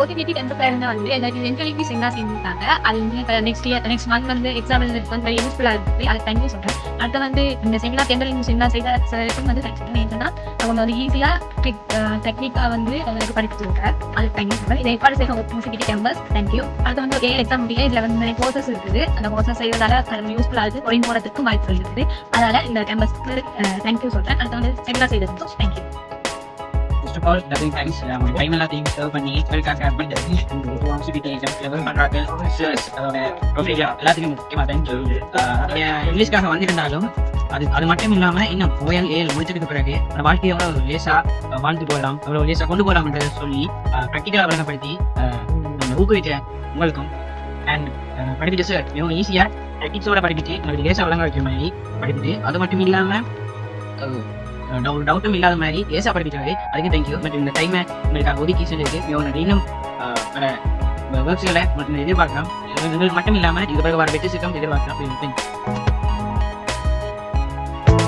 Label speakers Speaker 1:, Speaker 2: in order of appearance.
Speaker 1: OTT டெம்பரரியா வந்து எனக்கு enquiries என்ன செஞ்சுட்டாங்க. அது வந்து நெக்ஸ்ட் மந்த் வந்து எக்ஸாம் எழுதுறதுக்கு வந்து யூஸ்ஃபுல்லா இருக்கு. அது தேங்க்யூ சொல்றேன். அடுத்து வந்து இந்த செமினார் டெண்டரிங் செமினார் செய்த சாருக்கும் வந்து தேங்க்ஸ் சொல்றேன். ஏன்னா அவங்க வந்து ஈஸியா டெக்னிக்கா வந்து எனக்கு படிச்சு கொடுக்குறாங்க. அது தேங்க்யூ சொல்றேன். இதை ஏற்பாடு செய்ய OTT கேம்பஸ் தேங்க்யூ. அடுத்து வந்து ஏ எக்ஸாம் முடிய இதுல வந்து கோர்சஸ் இருக்குது. அந்த கோர்சஸ் செய்வதால யூஸ்ஃபுல்லா இருக்கு. கொரின் போறதுக்கும் வாய்ப்பு இருக்குது. அதனால இந்த கேம்பஸ்க்கு தேங்க்யூ சொல்றேன். அடுத்து வந்து செமினார் செய்ததுக்கும் thank you.
Speaker 2: First of all, nothing thanks. Time எல்லாத்தையும் serve பண்ணி வெல்காக அட்மிட் எல்லாத்துக்கும் முக்கியமாக தேங்க்யூ. இங்கிலீஷ்காக வந்திருந்தாலும் அது மட்டும் இல்லாமல் இன்னும் OL AL முடிச்சதுக்கு பிறகு அந்த வாழ்க்கையை எவ்வளோ லேசாக வாழ்ந்து போகலாம், எவ்வளோ லேசாக கொண்டு போகலாம்ன்றதை சொல்லி ப்ராக்டிக்கலாக வழங்கப்படுத்தி ஊக்குவிக்க உங்களுக்கும் அண்ட் படிப்பிட்டு சார் மிகவும் ஈஸியாக டெக்னிக்ஸோட படிப்பிட்டு உங்களுக்கு லேசாக வழங்க வைக்கிற மாதிரி படிப்பிட்டு அது மட்டும் இல்லாமல் டவுட்டும் இல்லாத மாதிரி லேசாக படிப்பிட்டாரு. அதுக்கு தேங்க்யூ. பட் இந்த டைமை உங்களுக்காக ஒதுக்கி சொல்லியிருக்கு. மிகவும் இன்னும் ஒர்க்ஸ்களை மற்றும் எதிர்பார்க்கலாம். மட்டும் இல்லாமல் இது பிறகு வர வெற்றி சிக்கம் எதிர்பார்க்கலாம்.